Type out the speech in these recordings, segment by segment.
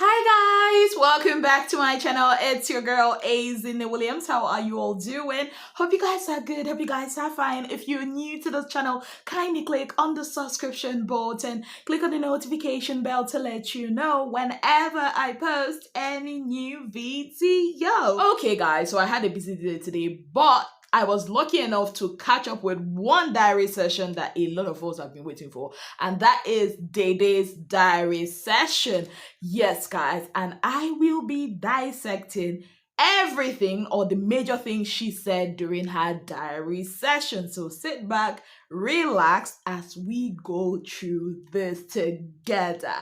Hi guys, welcome back to my channel. It's your girl Ezinnemwilliams. How are you all doing? Hope you guys are good. Hope you guys are fine. If you're new to this channel, kindly click on the subscription button, click on the notification bell to let you know whenever I post any new video. Okay guys, so I had a busy day today, but I was lucky enough to catch up with one diary session that a lot of us have been waiting for, and that is Dede's diary session. Yes, guys, and I will be dissecting everything or the major things she said during her diary session. So sit back, relax as we go through this together.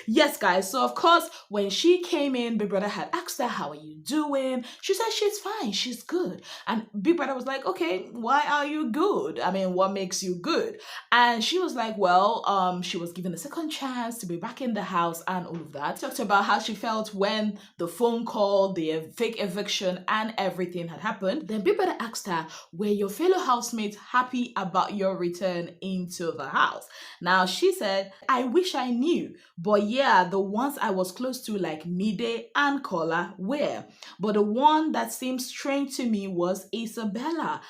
Yes, guys, so of course, when she came in, Big Brother had asked her, "How are you doing?" She said she's fine, she's good. And Big Brother was like, "Okay, why are you good? I mean, what makes you good?" And she was like, well, she was given a second chance to be back in the house and all of that. Talked about how she felt when the phone call, the fake eviction and everything had happened. Then Big Brother asked her, were your fellow housemates happy about your return into the house? Now she said, I wish I knew, but yeah, the ones I was close to like Dede and Kola were. But the one that seemed strange to me was Isabella.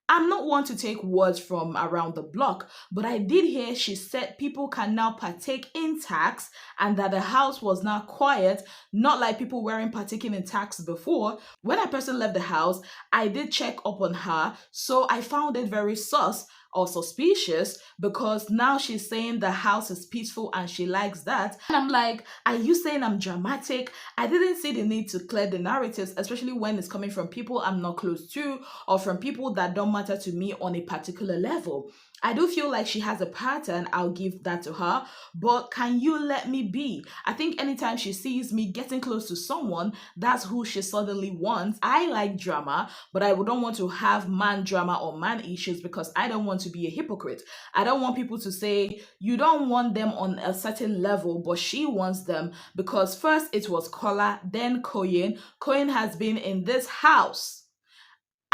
I'm not one to take words from around the block, but I did hear she said people can now partake in tax and that the house was now quiet, not like people weren't partaking in tax before. When a person left the house, I did check up on her, so I found it very sus or suspicious because now she's saying the house is peaceful and she likes that. And I'm like, are you saying I'm dramatic? I didn't see the need to clear the narratives, especially when it's coming from people I'm not close to or from people that don't matter to me on a particular level. I do feel like she has a pattern, I'll give that to her, but can you let me be? I think anytime she sees me getting close to someone, that's who she suddenly wants. I like drama, but I don't want to have man drama or man issues because I don't want to be a hypocrite. I don't want people to say, you don't want them on a certain level, but she wants them because first it was Kola, then Koyin. Koyin has been in this house.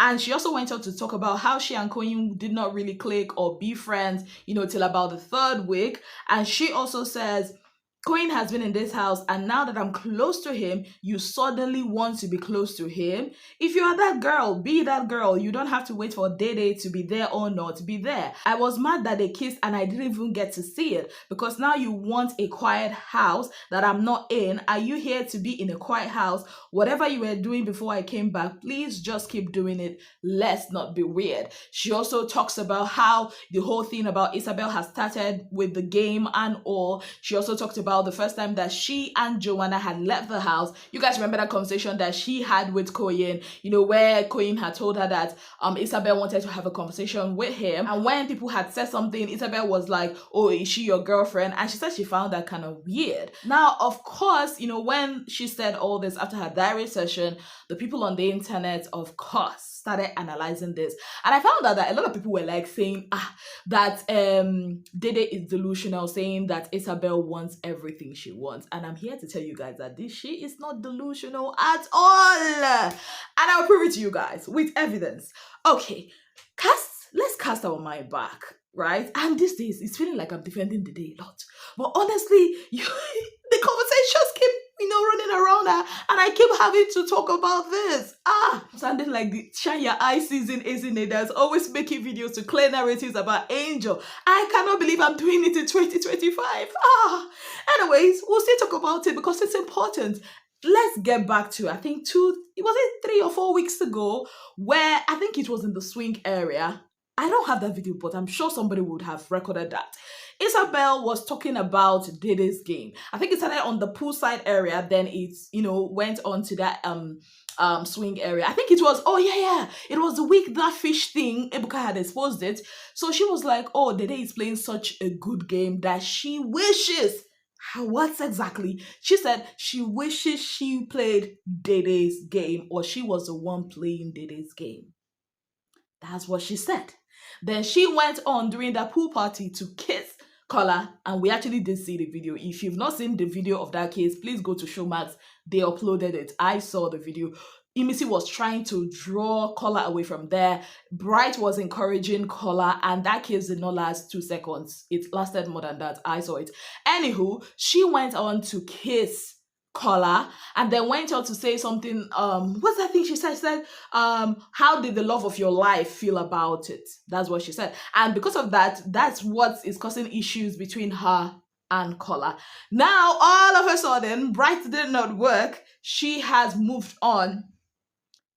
And she also went on to talk about how she and Koyin did not really click or be friends, till about the third week. And she also says, Koyin has been in this house, and now that I'm close to him, you suddenly want to be close to him. If you are that girl, be that girl. You don't have to wait for Dede to be there or not to be there. I was mad that they kissed and I didn't even get to see it because now you want a quiet house that I'm not in. Are you here to be in a quiet house? Whatever you were doing before I came back, please just keep doing it. Let's not be weird. She also talks about how the whole thing about Isabel has started with the game and all. She also talked about the first time that she and Joanna had left the house. You guys remember that conversation that she had with Koyin, where Koyin had told her that Isabel wanted to have a conversation with him. And when people had said something, Isabel was like, oh, is she your girlfriend? And she said she found that kind of weird. Now, of course, when she said all this after her diary session, the people on the internet, of course, started analyzing this. And I found out that a lot of people were like saying that Dede is delusional, saying that Isabel wants everything she wants. And I'm here to tell you guys that she is not delusional at all. And I'll prove it to you guys with evidence. Okay, let's cast our mind back, right? And these days, it's feeling like I'm defending Dede a lot. But honestly, the conversations keep running around her, and I keep having to talk about this. Sounding like the shine your eye season, isn't it? That's always making videos to clear narratives about Angel. I cannot believe I'm doing it in 2025. Anyways, we'll still talk about it because it's important. Let's get back to, I think, 3 or 4 weeks ago, where I think it was in the swing area. I don't have that video, but I'm sure somebody would have recorded that. Isabel was talking about Dede's game. I think it started on the poolside area, then it, went on to that swing area. I think it was, it was the week that fish thing, Ebuka had exposed it. So she was like, oh, Dede is playing such a good game that she wishes. What exactly? She said she wishes she played Dede's game or she was the one playing Dede's game. That's what she said. Then she went on during that pool party to kiss Kola, and we actually did see the video. If you've not seen the video of that case, please go to Showmax. They uploaded it. I saw the video. Imisi was trying to draw Kola away from there. Bright was encouraging Kola, and that kiss did not last 2 seconds. It lasted more than that. I saw it. Anywho, she went on to kiss Collar, and then went on to say something. What's that thing she said? She said, how did the love of your life feel about it? That's what she said. And because of that, that's what is causing issues between her and Collar. Now, all of a sudden, Bright did not work. She has moved on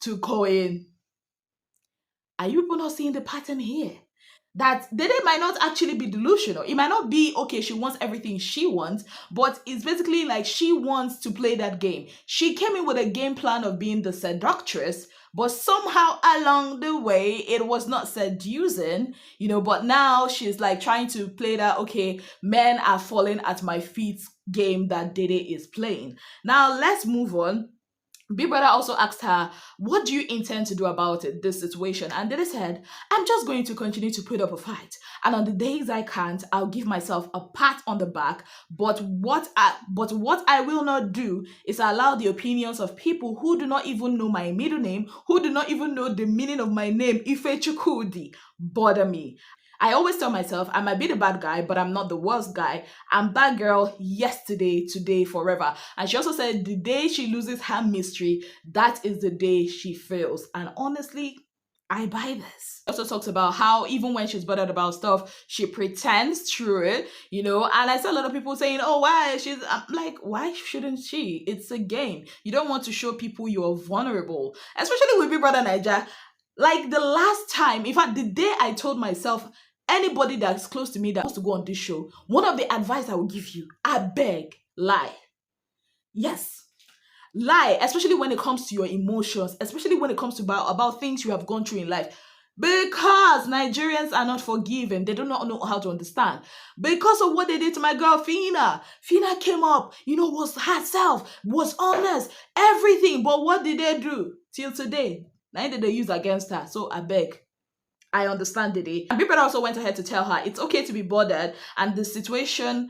to Koyin. Are you people not seeing the pattern here? That Dede might not actually be delusional. It might not be, okay, she wants everything she wants, but it's basically like she wants to play that game. She came in with a game plan of being the seductress, but somehow along the way, it was not seducing, but now she's like trying to play that, okay, men are falling at my feet game that Dede is playing. Now, let's move on. Big Brother also asked her, what do you intend to do about it, this situation? And Dede said, I'm just going to continue to put up a fight. And on the days I can't, I'll give myself a pat on the back. But what I will not do is allow the opinions of people who do not even know my middle name, who do not even know the meaning of my name, Ifechukudi, bother me. I always tell myself I might be the bad guy, but I'm not the worst guy. I'm that girl yesterday, today, forever. And she also said the day she loses her mystery, that is the day she fails. And honestly, I buy this. Also talks about how even when she's bothered about stuff, she pretends through it, And I saw a lot of people saying, "Oh, why?" I'm like, why shouldn't she? It's a game. You don't want to show people you're vulnerable, especially with Big Brother Naija. Like the last time, in fact, the day I told myself, anybody that's close to me that wants to go on this show, one of the advice I will give you, I beg, lie. Yes, lie, especially when it comes to your emotions, especially when it comes to about things you have gone through in life. Because Nigerians are not forgiving. They do not know how to understand. Because of what they did to my girl, Fina. Fina came up, was herself, was honest, everything. But what did they do till today? Now did they use against her? So I beg. I understand Dede. And Big Brother also went ahead to tell her it's okay to be bothered, and this situation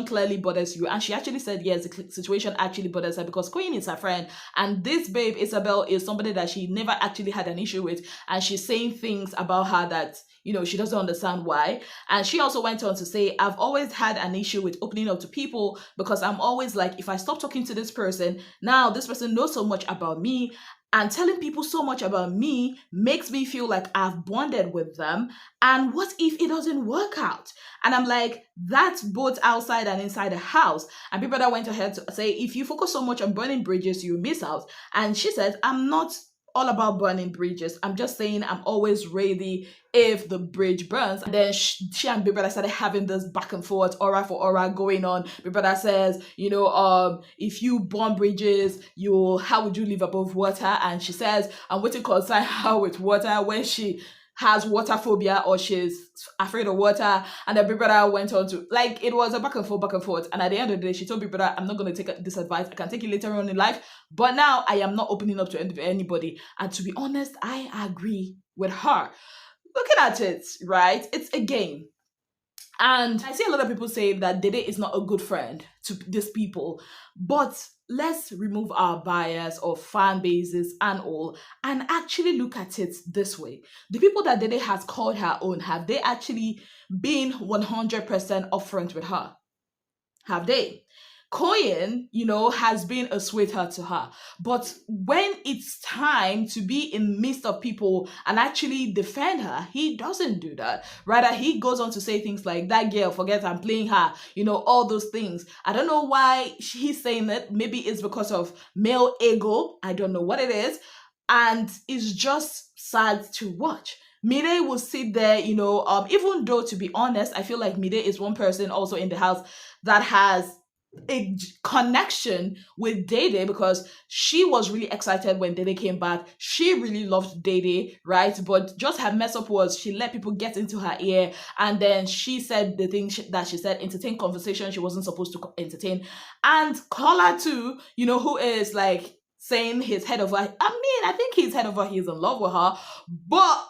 clearly bothers you. And she actually said yes, the situation actually bothers her because Koyin is her friend, and this babe Isabella is somebody that she never actually had an issue with, and she's saying things about her that she doesn't understand why. And she also went on to say, I've always had an issue with opening up to people because I'm always like, if I stop talking to this person, now this person knows so much about me, and telling people so much about me makes me feel like I've bonded with them. And what if it doesn't work out? And I'm like, that's both outside and inside the house. And people that went ahead to say, if you focus so much on burning bridges, you miss out. And she said, I'm not all about burning bridges. I'm just saying I'm always ready if the bridge burns. And then she and Big Brother started having this back and forth, aura for aura going on. Big Brother says, if you burn bridges, how would you live above water? And she says, I'm waiting to concern her with water when she has water phobia or she's afraid of water. And then Big Brother went on to, like, it was a back and forth. And at the end of the day, she told Big Brother, I'm not going to take this advice. I can take it later on in life. But now I am not opening up to anybody. And to be honest, I agree with her. Looking at it, right? It's a game. And I see a lot of people say that Dede is not a good friend to these people. But let's remove our bias of fan bases and all and actually look at it this way. The people that Dede has called her own, have they actually been 100% upfront with her? Have they? Koyin, has been a sweetheart to her. But when it's time to be in midst of people and actually defend her, he doesn't do that. Rather, he goes on to say things like, that girl, forget I'm playing her, all those things. I don't know why he's saying that. Maybe it's because of male ego. I don't know what it is. And it's just sad to watch. Mide will sit there, even though, to be honest, I feel like Mide is one person also in the house that has a connection with Dede because she was really excited when Dede came back. She really loved Dede, right? But just her mess up was she let people get into her ear, and then she said the thing that she said, entertain conversation she wasn't supposed to entertain. And Collar too, who is like saying he's head over. I think he's head over. He's in love with her, but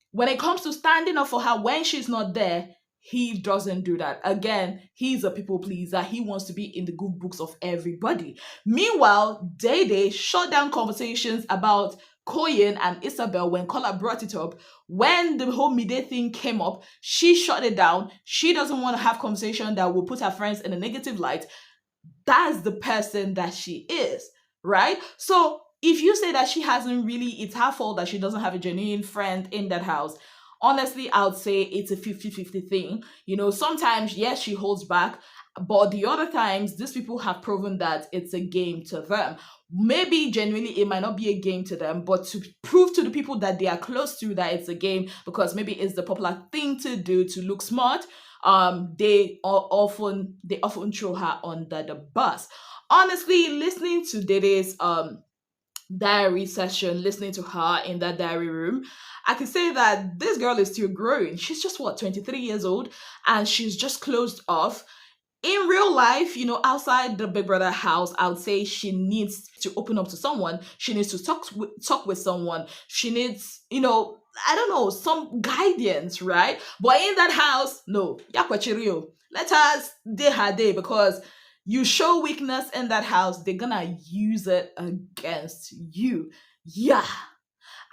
when it comes to standing up for her when she's not there, he doesn't do that. Again, he's a people pleaser. He wants to be in the good books of everybody. Meanwhile, Dede shut down conversations about Koyin and Isabel when Kola brought it up. When the whole Mide thing came up, she shut it down. She doesn't want to have conversation that will put her friends in a negative light. that's the person that she is, right? So if you say that she hasn't really, it's her fault that she doesn't have a genuine friend in that house. Honestly, I would say it's a 50-50 thing. Sometimes, yes, she holds back, but the other times, these people have proven that it's a game to them. Maybe genuinely it might not be a game to them, but to prove to the people that they are close to that it's a game, because maybe it's the popular thing to do to look smart, they often throw her under the bus. Honestly, listening to Dede's diary session, listening to her in that diary room, I can say that this girl is still growing. She's just, what, 23 years old, and she's just closed off. In real life, outside the Big Brother house, I would say she needs to open up to someone. She needs to talk with someone. She needs, I don't know, some guidance, right? But in that house, no, yakwachirio. Let us day her day, because you show weakness in that house, they're gonna use it against you. Yeah.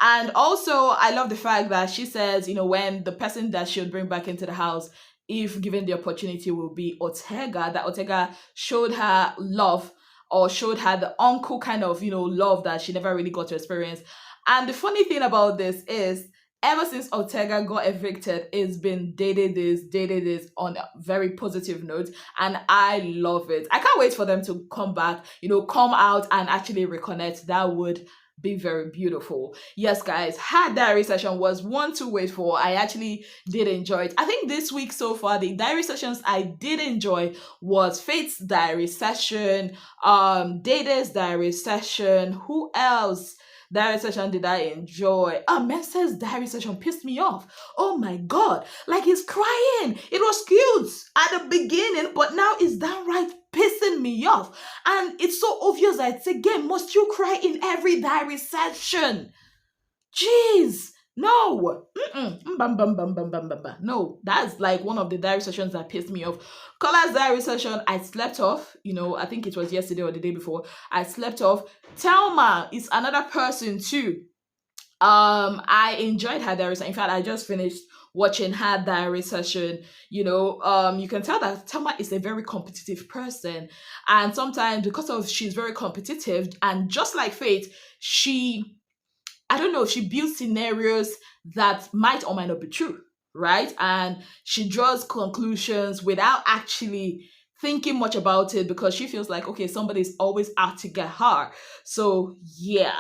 And also, I love the fact that she says, when the person that she'll bring back into the house, if given the opportunity, will be Ortega, that Ortega showed her love, or showed her the uncle kind of, love that she never really got to experience. And the funny thing about this is, ever since Ortega got evicted, it's been dated this on a very positive note. And I love it. I can't wait for them to come back, come out and actually reconnect. That would be very beautiful. Yes, guys, her diary session was one to wait for. I actually did enjoy it. I think this week so far, the diary sessions I did enjoy was Faith's diary session, Dede's diary session. Who else? Diary session did I enjoy? Mensa's diary session pissed me off. Oh my god, like he's crying. It was cute at the beginning, but now it's downright pissing me off. And it's so obvious that it's a game. Must you cry in every diary session? Jeez. No. No, that's like one of the diary sessions that pissed me off. Color's diary session, I slept off. I think it was yesterday or the day before. I slept off. Telma is another person too. I enjoyed her diary session. In fact, I just finished watching her diary session. You can tell that Telma is a very competitive person, and sometimes because of she's very competitive, and just like Faith, I don't know, she builds scenarios that might or might not be true, right? And she draws conclusions without actually thinking much about it, because she feels like, okay, somebody's always out to get her. So, yeah.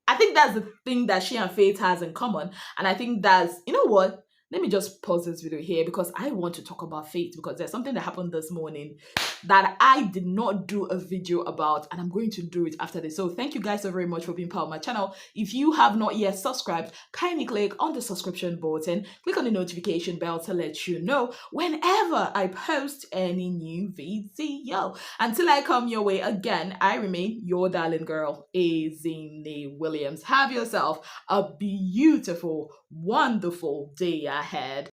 I think that's the thing that she and Faith has in common. And I think that's, you know what? Let me just pause this video here, because I want to talk about Faith, because there's something that happened this morning that I did not do a video about, and I'm going to do it after this. So thank you guys so very much for being part of my channel. If you have not yet subscribed, kindly click on the subscription button, click on the notification bell to let you know whenever I post any new video. Until I come your way again, I remain your darling girl, Ezinnemwilliams. Have yourself a beautiful, wonderful day ahead.